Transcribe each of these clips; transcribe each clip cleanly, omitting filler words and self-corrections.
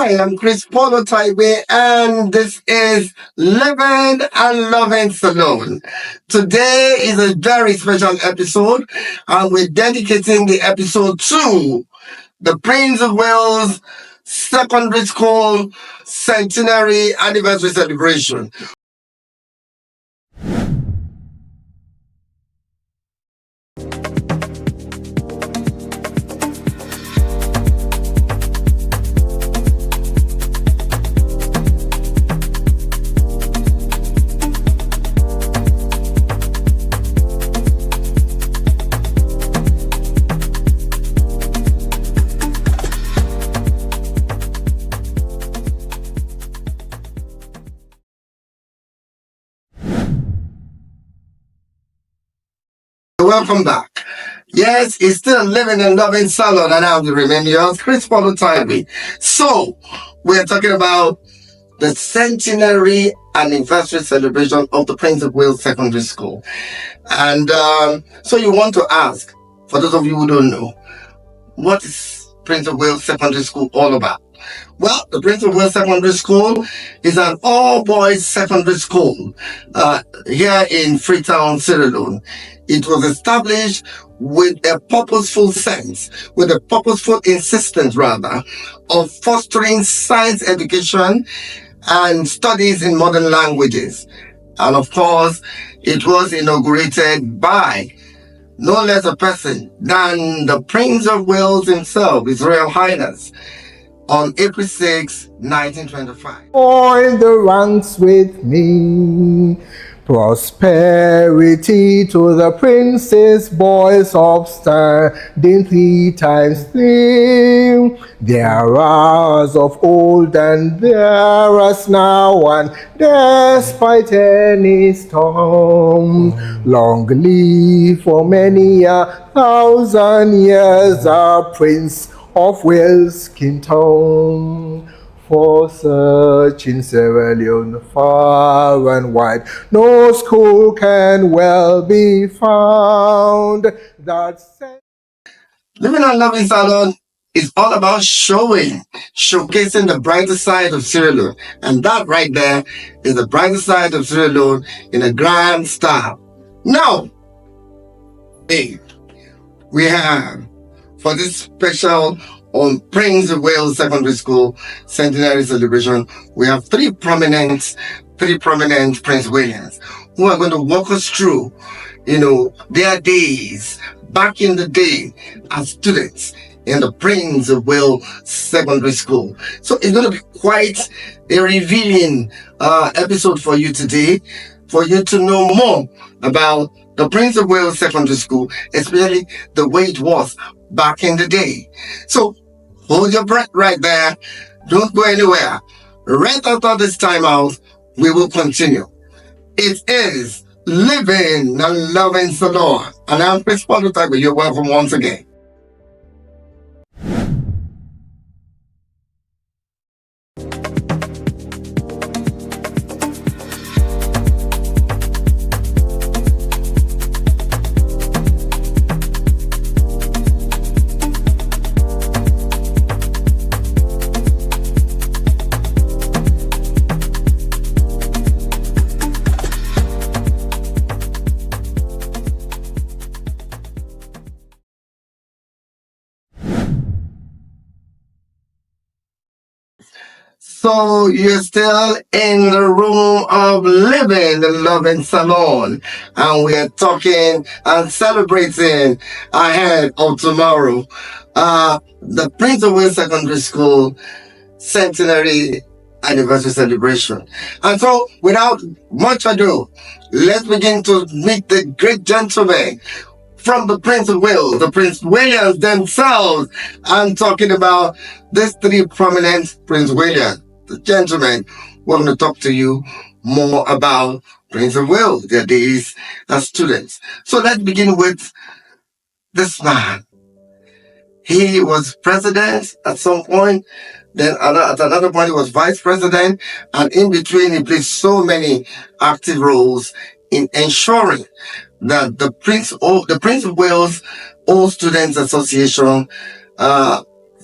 Hi, I'm Chris Polo Taiwe, and this is Livin N Lovin Salone. Today is a very special episode, and we're dedicating the episode to the Prince of Wales Secondary School Centenary Anniversary Celebration. Welcome back. Yes, it's still Livin N Lovin Salone, and I'm the remaining yours, Chris Polo Taiwe. So, we're talking about the centenary anniversary celebration of the Prince of Wales Secondary School. And so you want to ask, for those of you who don't know, what is Prince of Wales Secondary School all about? Well, the Prince of Wales Secondary School is an all-boys secondary school here in Freetown, Sierra Leone. It was established with a purposeful insistence rather, of fostering science education and studies in modern languages. And of course, it was inaugurated by no less a person than the Prince of Wales himself, His Royal Highness, on April 6, 1925. Join the ranks with me. Prosperity to the prince's boys upstanding 3 times 3. There was of old and there is now, and despite any storm, long live for many 1,000 years our Prince of Wales Kingdom. For searching Sierra Leone far and wide, no school can well be found that Livin N Lovin Salone is all about showcasing the brighter side of Sierra Leone. And that right there is the brighter side of Sierra Leone in a grand style. Now, we have, for this special on Prince of Wales Secondary School Centenary celebration, we have three prominent Prince Williams who are going to walk us through, their days back in the day as students in the Prince of Wales Secondary School. So it's going to be quite a revealing episode for you today, for you to know more about the Prince of Wales Secondary School, especially the way it was back in the day. So hold your breath right there. Don't go anywhere. Right after this time out, we will continue. It is Livin N Lovin Salone, and I'm Chris Polo Taiwe. You're welcome once again. So you're still in the room of Livin N Lovin Salone, and we are talking and celebrating ahead of tomorrow. The Prince of Wales Secondary School Centenary Anniversary Celebration. And so, without much ado, let's begin to meet the great gentlemen from the Prince of Wales, the Prince Williams themselves. I'm talking about these three prominent Prince Williams. The gentlemen, we're going to talk to you more about Prince of Wales, their days as students. So let's begin with this man. He was president at some point, then at another point he was vice president, and in between he played so many active roles in ensuring that the Prince of Wales All Students Association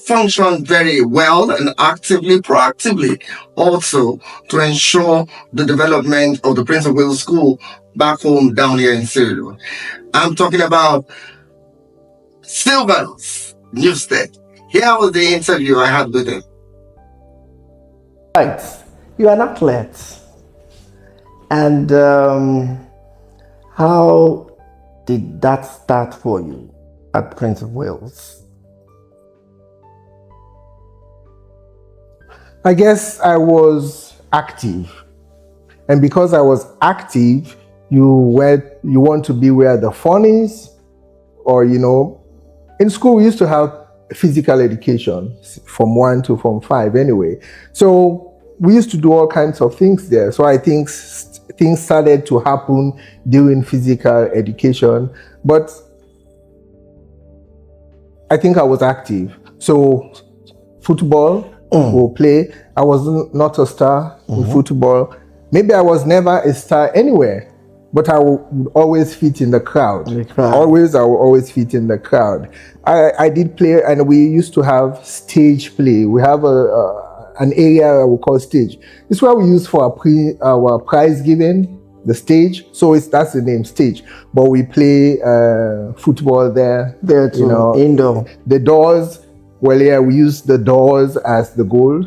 function very well and actively, proactively also to ensure the development of the Prince of Wales School back home down here in Sierra. I'm talking about Silvanus Newstead. Here was the interview I had with him. Right. You're an athlete. And how did that start for you at Prince of Wales? I guess I was active. And because I was active, you want to be where the fun is, or in school we used to have physical education from 1 to from 5 anyway. So we used to do all kinds of things there. So I think things started to happen during physical education, but I think I was active. So football, we'll play. I was not a star in football. Maybe I was never a star anywhere, but I would always fit in the crowd. I would always fit in the crowd. I did play, and we used to have stage play. We have an area we call stage. It's where we use for our prize giving, the stage. So that's the name, stage. But we play football there. There too, indoor. The doors, well, yeah, we use the doors as the goal,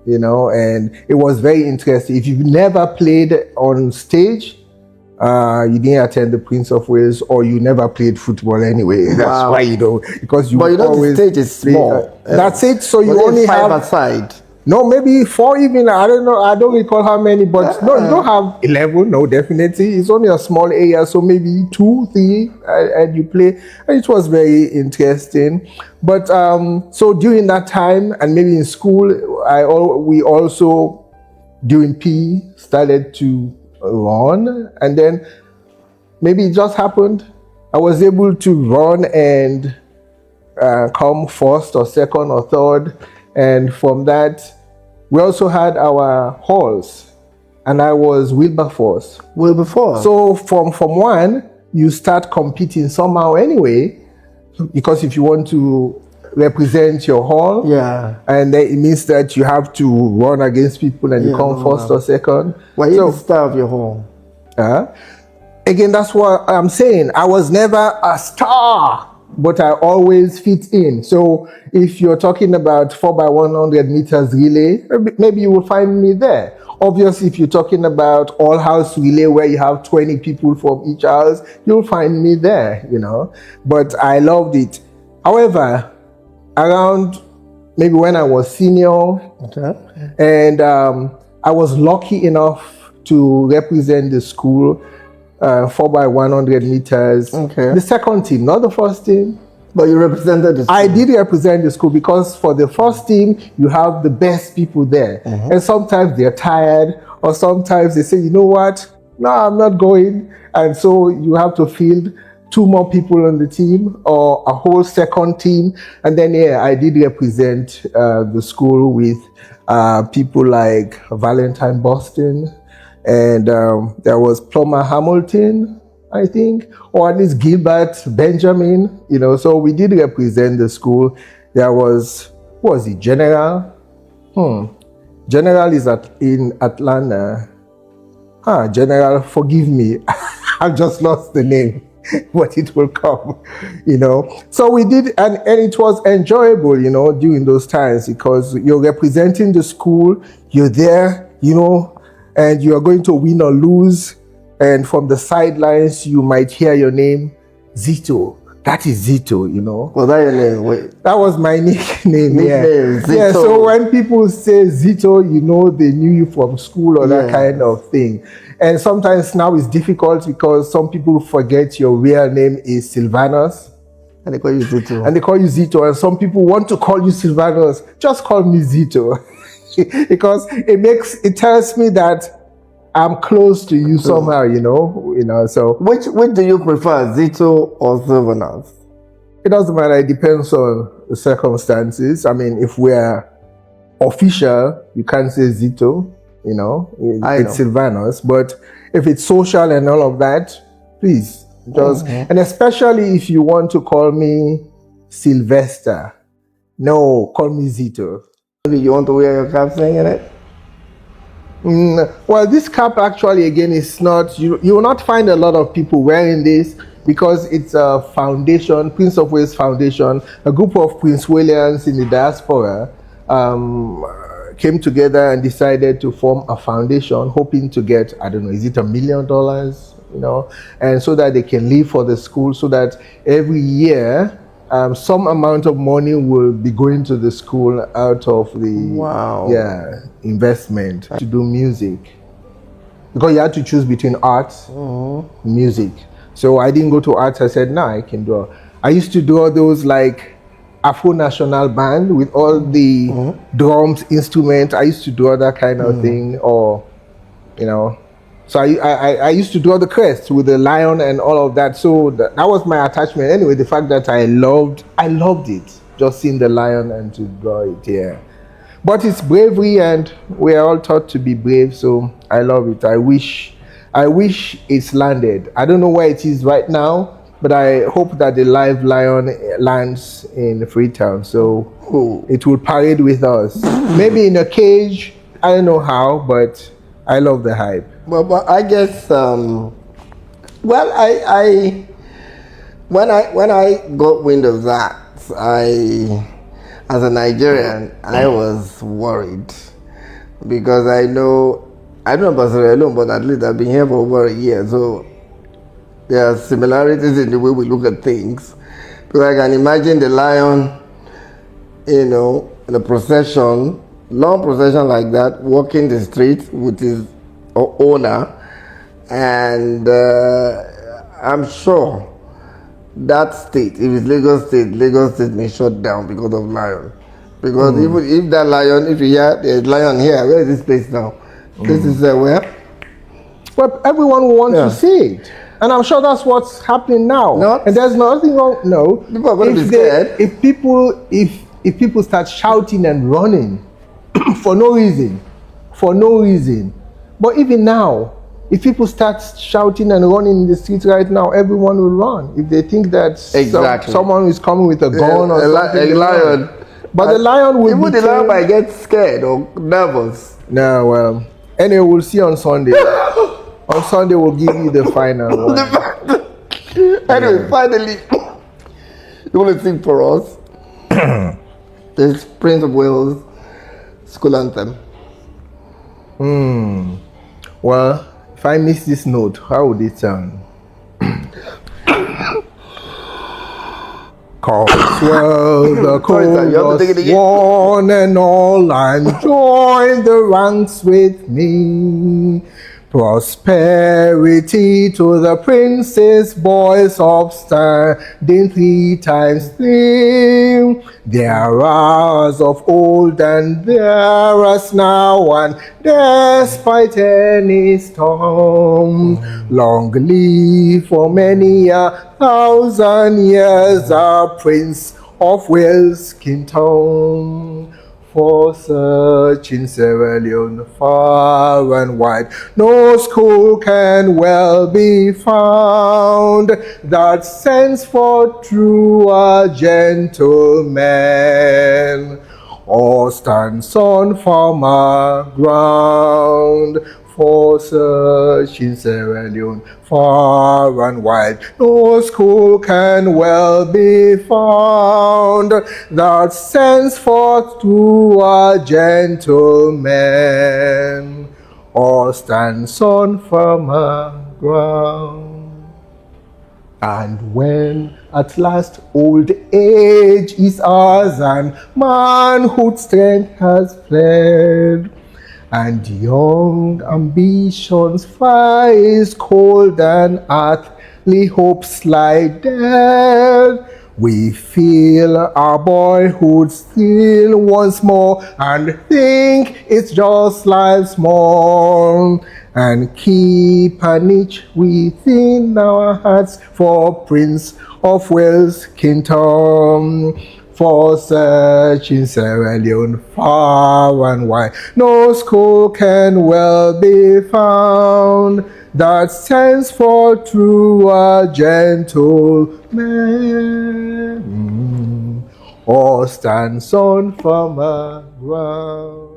and it was very interesting. If you've never played on stage, you didn't attend the Prince of Wales, or you never played football anyway. That's why because you. But always the stage is small. That's it. So you only 5 have aside. No, maybe 4 even. I don't know. I don't recall how many, but no, you don't have 11. No, definitely. It's only a small area, so maybe 2, 3, and you play. And it was very interesting. But so during that time, and maybe in school, we also during PE started to run, and then maybe it just happened. I was able to run and come first or second or third. And from that, we also had our halls, and I was Wilberforce. So from 1, you start competing somehow anyway, because if you want to represent your hall, and then it means that you have to run against people, and you come first or second. Why you the star of your hall? Again, that's what I'm saying. I was never a star, but I always fit in. So if you're talking about 4x100 meters relay, maybe you will find me there. Obviously, if you're talking about all house relay where you have 20 people from each house, you'll find me there, But I loved it. However, around maybe when I was senior, and I was lucky enough to represent the school 4x100 meters. The second team, not the first team. But you represented the school. I did represent the school, because for the first team, you have the best people there. And sometimes they're tired, or sometimes they say, you know what? No, I'm not going. And so you have to field 2 more people on the team, or a whole second team. And then, I did represent the school with people like Valentine Boston, and there was Plummer Hamilton, I think, or at least Gilbert Benjamin, so we did represent the school. There was, what was it, General? General is in Atlanta. General, forgive me, I've just lost the name, but it will come, So we did, and it was enjoyable, during those times, because you're representing the school, you're there, and you are going to win or lose. And from the sidelines, you might hear your name, Zito. That is Zito, Was that your name? Wait. That was my nickname. Zito. Yeah, so when people say Zito, they knew you from school or that kind of thing. And sometimes now it's difficult, because some people forget your real name is Silvanus. And they call you Zito. And some people want to call you Silvanus. Just call me Zito. Because it tells me that I'm close to you somehow, so. Which do you prefer, Zito or Silvanus? It doesn't matter. It depends on the circumstances. I mean, if we're official, you can't say Zito, it's Silvanus. But if it's social and all of that, please, and especially if you want to call me Sylvester, No, call me Zito. Do you want to wear your cap singing it? Well, this cap actually again is not, you will not find a lot of people wearing this because it's a foundation, Prince of Wales Foundation. A group of Prince Williams in the diaspora came together and decided to form a foundation, hoping to get, I don't know, is it $1 million? And so that they can live for the school, so that every year some amount of money will be going to the school out of the investment to do music, because you had to choose between arts, music. So I didn't go to arts. I said, I can do it. I used to do all those like Afro National Band with all the drums, instruments. I used to do all that kind of thing, or so I used to do all the crests with the lion and all of that. So that was my attachment. Anyway, the fact that I loved it, just seeing the lion and to draw it, yeah. But it's bravery, and we are all taught to be brave, so I love it. I wish it's landed. I don't know where it is right now, but I hope that the live lion lands in Freetown, so it will parade with us. Maybe in a cage, I don't know how, but I love the hype. But I guess, when I got wind of that, as a Nigerian, I was worried, because I don't know about Sierra Leone, but at least I've been here for over a year, so there are similarities in the way we look at things. Because I can imagine the lion, in a procession, long procession like that, walking the street with his owner, and I'm sure that state, if it's Lagos State may shut down because of lion. Because even if that lion, if you hear there's lion here, where is this place now? This is where? But everyone will want to see it. And I'm sure that's what's happening now. And there's nothing wrong. No. People are going to be scared. If people start shouting and running for no reason. But even now, if people start shouting and running in the streets right now, everyone will run. If they think that someone is coming with a gun or something. A lion. But the lion will even the lion might get scared or nervous. No, well, anyway, we'll see on Sunday. On Sunday, we'll give you the final one. Anyway, finally, you want to sing for us? This Prince of Wales school anthem. Well, if I miss this note, how would it sound? Cogswell, the chorus, one and all, and join the ranks with me. Prosperity to the prince's boys upstanding 3 times 3. There are of old and there is now, and despite any storm, long live for many 1,000 years our Prince of Wales Kingdom. For such in Sierra Leone far and wide, no school can well be found that sends forth true gentlemen, or stands on firmer ground. For such in Sierra Leone far and wide, no school can well be found that sends forth to a gentleman, or stands on firmer ground. And when at last old age is ours and manhood strength has fled, and young ambitions rise cold and earthly hopes lie dead, we feel our boyhood still once more and think it's just life's more, and keep a niche within our hearts for Prince of Wales Kingdom. For such in Sierra Leone far and wide, no school can well be found that stands for true gentlemen, or stands on firmer ground.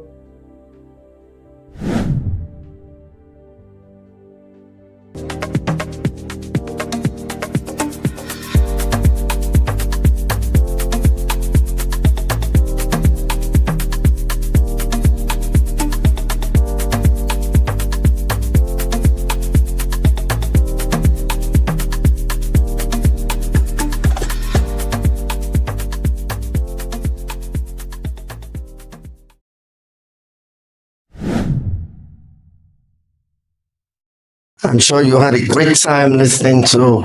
I'm sure you had a great time listening to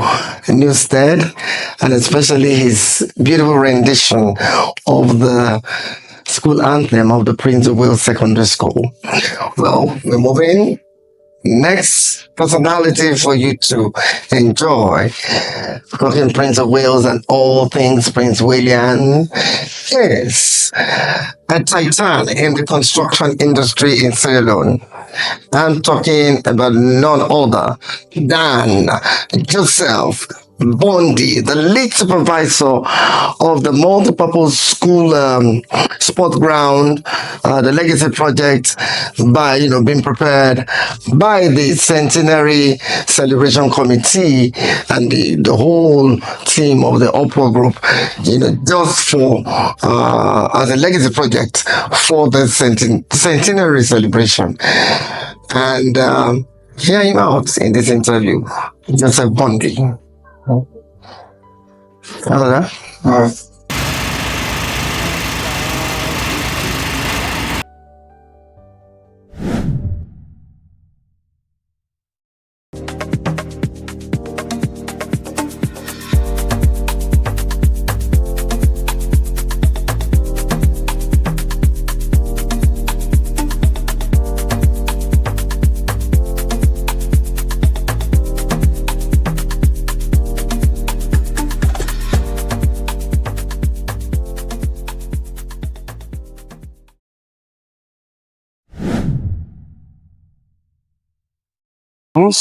Newstead, and especially his beautiful rendition of the school anthem of the Prince of Wales Secondary School. Well, we're moving. Next personality for you to enjoy, talking Prince of Wales and all things Prince William, is a titan in the construction industry in Sierra Leone. I'm talking about none other than Joseph Bondi, the lead supervisor of the multi-purpose school sport ground, the legacy project, by being prepared by the Centenary Celebration Committee and the whole team of the Upward Group, just for as a legacy project for the Centenary celebration. And hear him out in this interview, Joseph Bondi. Hello there.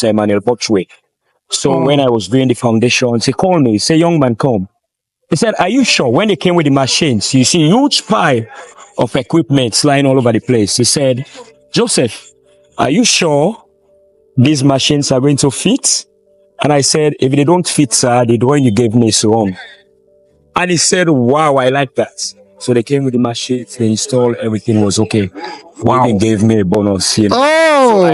Emmanuel Botchway. So when I was doing the foundations, he called me, he said, young man, come. He said, are you sure? When they came with the machines, you see huge pile of equipment lying all over the place. He said, Joseph, are you sure these machines are going to fit? And I said, if they don't fit, sir, the drawing you gave me is wrong. And he said, wow, I like that. So they came with the machines, they installed, everything was okay. Wow. They even gave me a bonus. Oh, so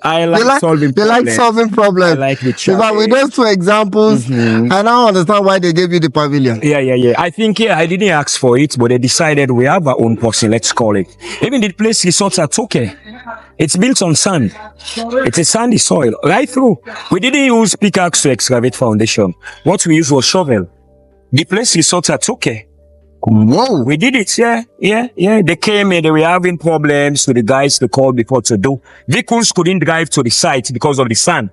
I like solving problems. They like solving problems. I like the challenge. But with those two examples, I now understand why they gave you the pavilion. Yeah. I think, I didn't ask for it, but they decided we have our own person, let's call it. Even the place resorts at okay. It's built on sand. It's a sandy soil, right through. We didn't use pickaxe to excavate foundation. What we used was shovel. The place resorts at okay. Whoa. We did it, yeah. They came in, they were having problems with the guys they called before to do. Vehicles couldn't drive to the site because of the sand.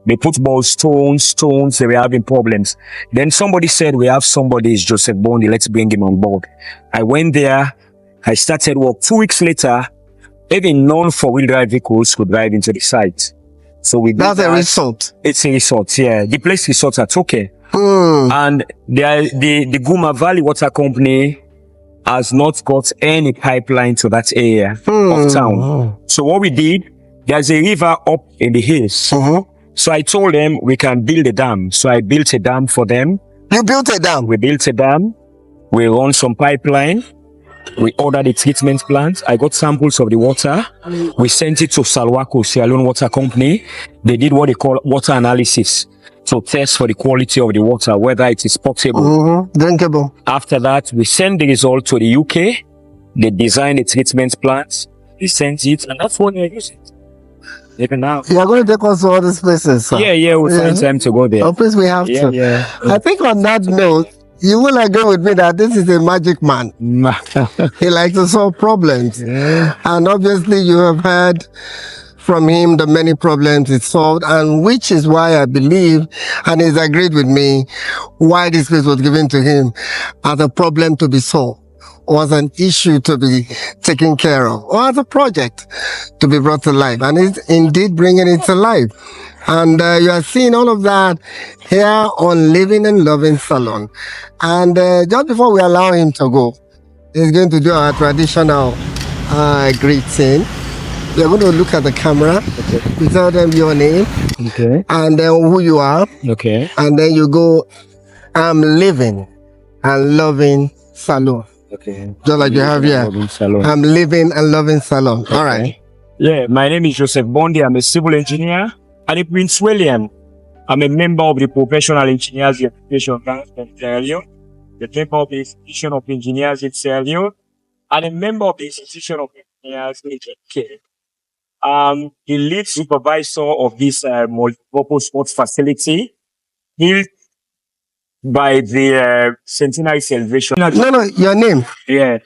They put balls, stones, they were having problems. Then somebody said, we have somebody, it's Joseph Bondi, let's bring him on board. I went there, I started work. 2 weeks later, even non-4-wheel drive vehicles could drive into the site. So we did That's a resort. It's a resort, yeah. The place resorts at okay. And the Guma Valley Water Company has not got any pipeline to that area of town. So what we did, there's a river up in the hills. So I told them we can build a dam. So I built a dam for them. You built a dam? We built a dam. We run some pipeline. We ordered the treatment plant. I got samples of the water. We sent it to Salwako, Sierra Leone Water Company. They did what they call water analysis to test for the quality of the water, whether it is potable, drinkable. After that, we send the result to the UK. They design the treatment plant. They sent it, and that's what they're using. Even now. You are going to take us to all these places, sir? Yeah, we'll find time to go there. Oh, please, we have to. Yeah. I think on that note, you will agree with me that this is a magic man. He likes to solve problems. Yeah. And obviously you have heard from him the many problems he solved, and which is why I believe, and he's agreed with me, why this place was given to him as a problem to be solved, or as an issue to be taken care of, or as a project to be brought to life. And he's indeed bringing it to life. And you are seeing all of that here on Livin N Lovin Salone. And just before we allow him to go, he's going to do our traditional greeting. You're going to look at the camera. Okay. You tell them your name. Okay. And then who you are. Okay. And then you go, I'm Livin and Lovin Salone. Okay. Just like you have here. I'm Livin and Lovin Salone. Okay. All right. Yeah, my name is Joseph Bondi. I'm a civil engineer. And in Prince William, I'm a member of the Professional Engineers Education Council in Sierra Leone, the member of the Institution of Engineers in Sierra Leone, and a member of the Institution of Engineers in UK. The lead supervisor of this multi-purpose sports facility, built by the Centenary celebration. No, your name. Yeah.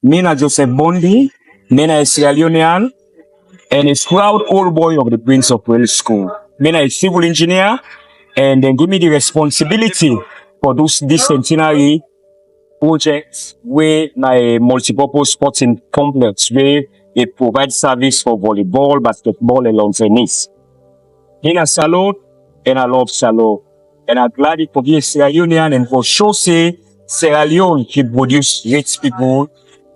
Mina Joseph Bondi, Mina is Sierra Leonean, and a proud old boy of the Prince of Wales School. Mina is civil engineer, and then give me the responsibility for this Centenary project where my multi-purpose sporting complex where it provides service for volleyball, basketball, and lawn tennis. In a salon, and I love salon. And I'm glad it could be a Sierra Leonean, and for sure say Sierra Leone should produce great people,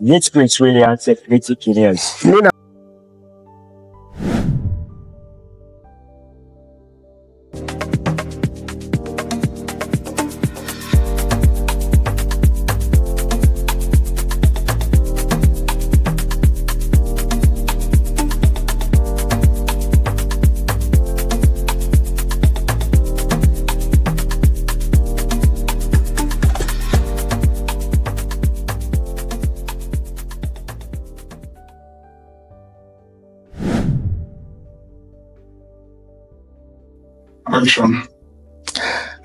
great Prince Williams, and great engineers.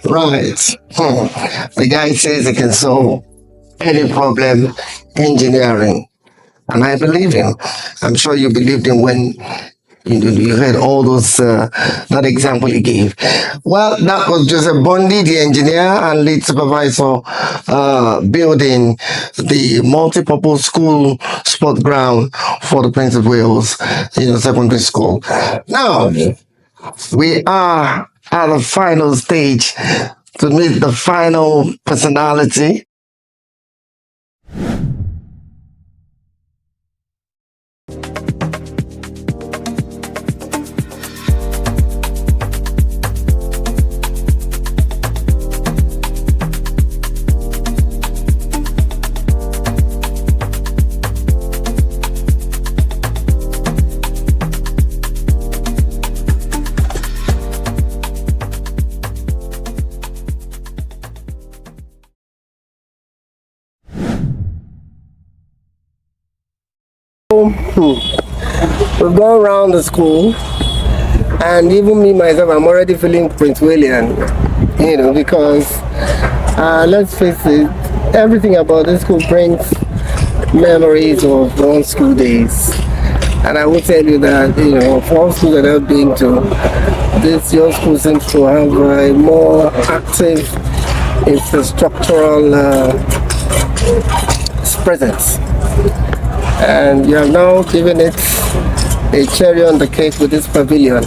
Right. The guy says he can solve any problem engineering. And I believe him. I'm sure you believed him when you heard all those, that example he gave. Well, that was Joseph Bondi, the engineer and lead supervisor, building the multi-purpose school sport ground for the Prince of Wales, secondary school. Now, we are at the final stage to meet the final personality. We've gone around the school, and even me myself, I'm already feeling Prince William, because let's face it, everything about this school brings memories of old school days. And I will tell you that, for all schools that I've been to, your school seems to have a more active infrastructural presence. And you have now given it a cherry on the cake with this pavilion.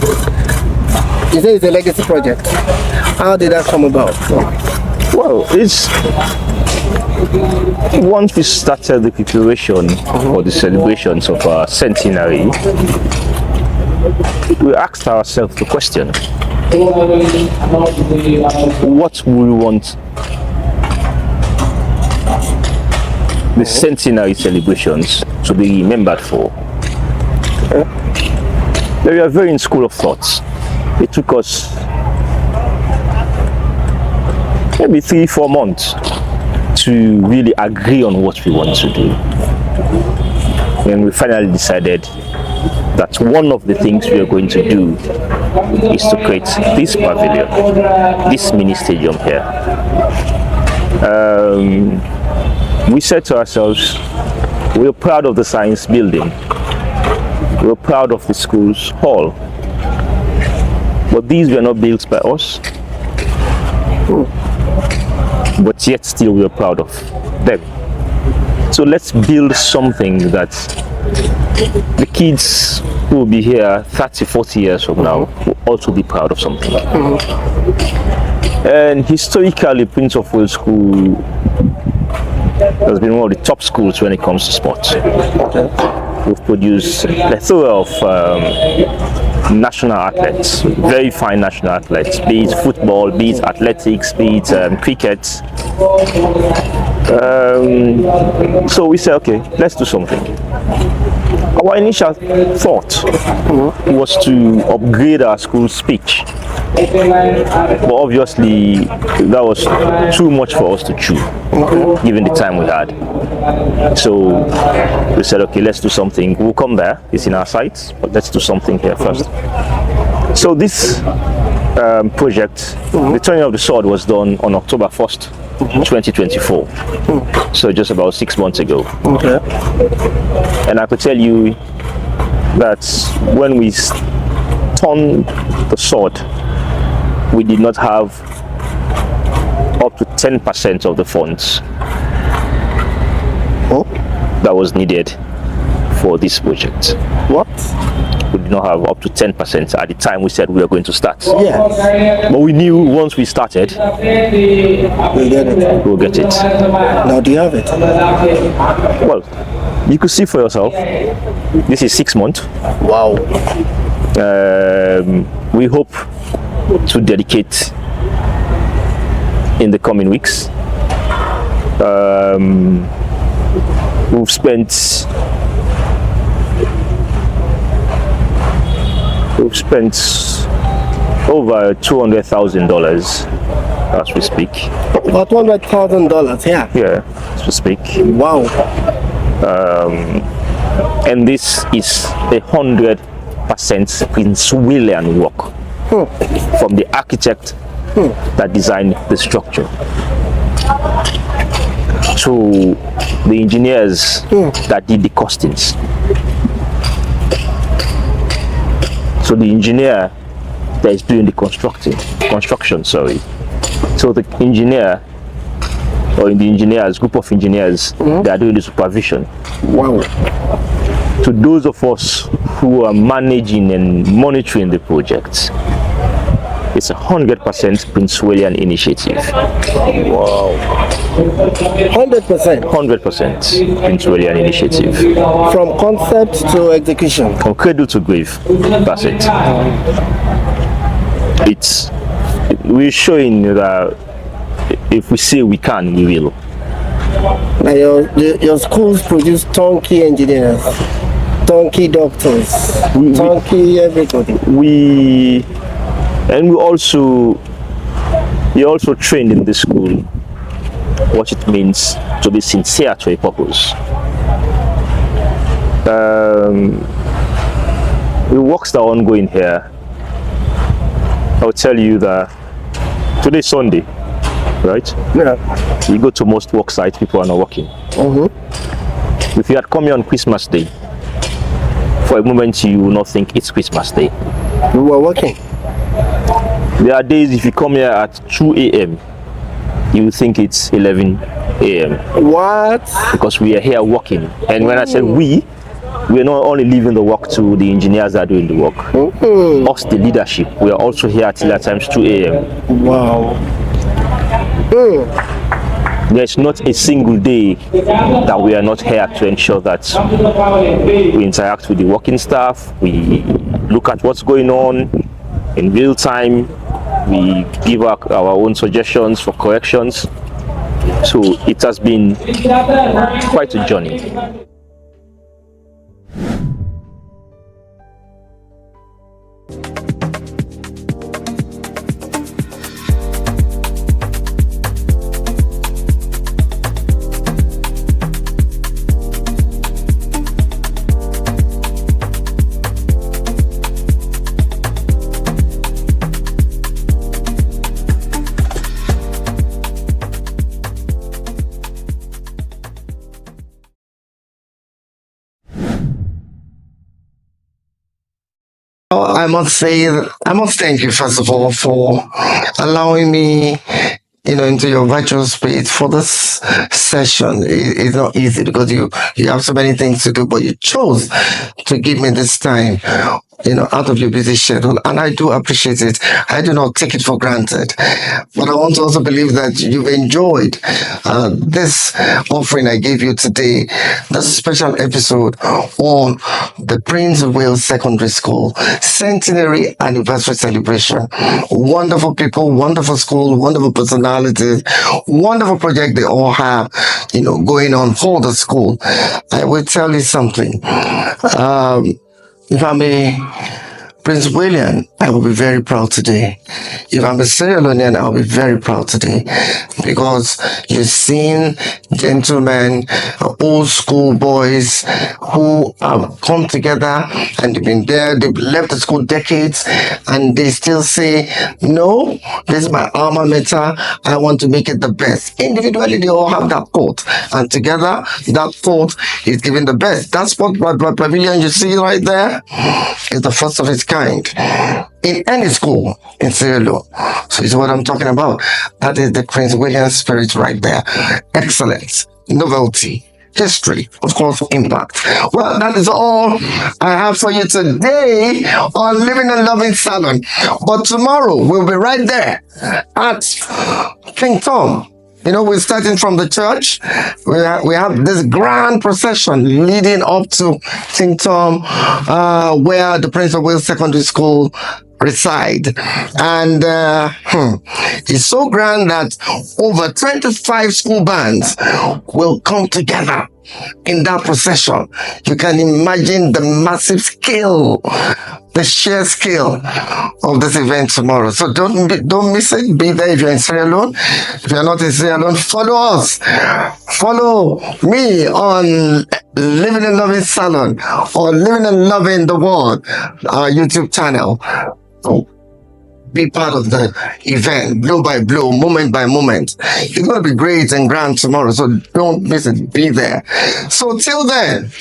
You say it's a legacy project. How did that come about? Well, it's once we started the preparation for the celebrations of our centenary, we asked ourselves the question: what would we want the centenary celebrations to be remembered for? We are very in school of thoughts. It took us maybe 3-4 months to really agree on what we want to do. And we finally decided that one of the things we are going to do is to create this pavilion, this mini stadium here. We said to ourselves, we're proud of the science building, we're proud of the school's hall, but these were not built by us, but yet still we're proud of them. So let's build something that the kids who will be here 30, 40 years from now will also be proud of something. And historically, Prince of Wales School has been one of the top schools when it comes to sports. We've produced a plethora of national athletes, very fine national athletes, be it football, be it athletics, be it cricket. So we said, okay, let's do something. Our initial thought was to upgrade our school's pitch, but obviously that was too much for us to chew, given the time we had. So we said, okay, let's do something. We'll come there, it's in our sights, but let's do something here first. So this project, the turning of the sword, was done on October 1st, 2024. So just about 6 months ago. And I could tell you that when we turned the sword, we did not have up to 10% of the funds that was needed for this project. What? We did not have up to 10% at the time we said we were going to start. Yes. But we knew once we started, We'll get it. we'll get it. Now, do you have it? Well, you could see for yourself, this is 6 months. Wow. We hope to dedicate in the coming weeks. We've spent over $200,000 as we speak. About $100,000, yeah. Yeah, as we speak. Wow. And this is 100% Prince William work from the architect that designed the structure to the engineers that did the costings. So the engineer that is doing the construction, sorry. So the engineer, or in the engineers, group of engineers that are doing the supervision. Wow. To those of us who are managing and monitoring the project, it's 100% Prince William initiative. Wow. 100%. 100% Prince William initiative. From concept to execution. From cradle to grave, that's it. We're showing that if we say we can, we will. Now your schools produce turnkey engineers, turnkey doctors, turnkey everybody. We also trained in this school what it means to be sincere to a purpose. The works that are ongoing here, I will tell you that today is Sunday, right? Yeah. You go to most work sites, people are not working. If you had come here on Christmas Day, for a moment you will not think it's Christmas Day. We were working. There are days if you come here at 2 a.m., you will think it's 11 a.m. What? because we are here working. And when I said we are not only leaving the work to the engineers that are doing the work. Us, the leadership, we are also here till at times 2 a.m. Wow. There's not a single day that we are not here to ensure that we interact with the working staff, we look at what's going on in real time, we give our own suggestions for corrections. So it has been quite a journey. I must thank you first of all for allowing me into your virtual space for this session. It's not easy because you have so many things to do, but you chose to give me this time, out of your busy schedule, and I do appreciate it. I do not take it for granted. But I want to also believe that you've enjoyed this offering I gave you today, this special episode on the Prince of Wales Secondary School Centenary Anniversary Celebration. Wonderful people, wonderful school, wonderful personalities, wonderful project they all have, going on for the school. I will tell you something. If I'm a Prince William, I will be very proud today. If I'm a Sierra Leonean, I'll be very proud today because you've seen gentlemen, old school boys who have come together and they've been there, they've left the school decades and they still say, no, this is my alma mater, I want to make it the best. Individually, they all have that thought and together, that thought is giving the best. That sport pavilion you see right there is the first of its kind in any school in Sierra Leone. So it's what I'm talking about. That is the Prince William spirit right there. Excellence, novelty, history, of course, impact. Well, that is all I have for you today on Livin N Lovin Salone. But tomorrow we'll be right there at King Tom. We're starting from the church. We have this grand procession leading up to King Tom, where the Prince of Wales Secondary School reside. And it's so grand that over 25 school bands will come together in that procession. You can imagine the massive scale, the sheer scale of this event tomorrow. So don't miss it. Be there if you're in Sierra Leone. If you're not in Sierra Leone, follow us. Follow me on Livin N Lovin Salone or Livin N Lovin the World, our YouTube channel. Be part of the event, blow by blow, moment by moment. It's going to be great and grand tomorrow, so don't miss it. Be there. So till then,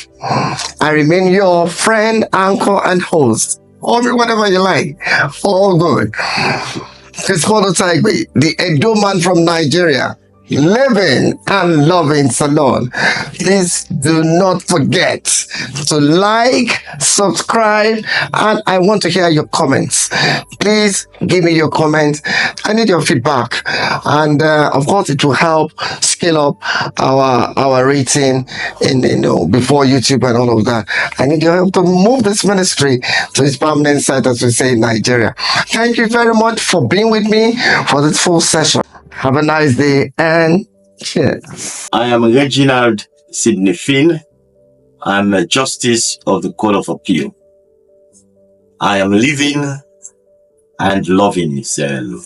I remain your friend, anchor, and host. Or whatever you like. All good. It's called the Edo man from Nigeria. Livin N Lovin Salone. Please do not forget to like, subscribe, and I want to hear your comments. Please give me your comments. I need your feedback, and of course, it will help scale up our rating before YouTube and all of that. I need your help to move this ministry to its permanent site, as we say in Nigeria. Thank you very much for being with me for this full session. Have a nice day and cheers. I am Reginald Sidney Finn. I'm a Justice of the Court of Appeal. I am living and loving Sierra Leone.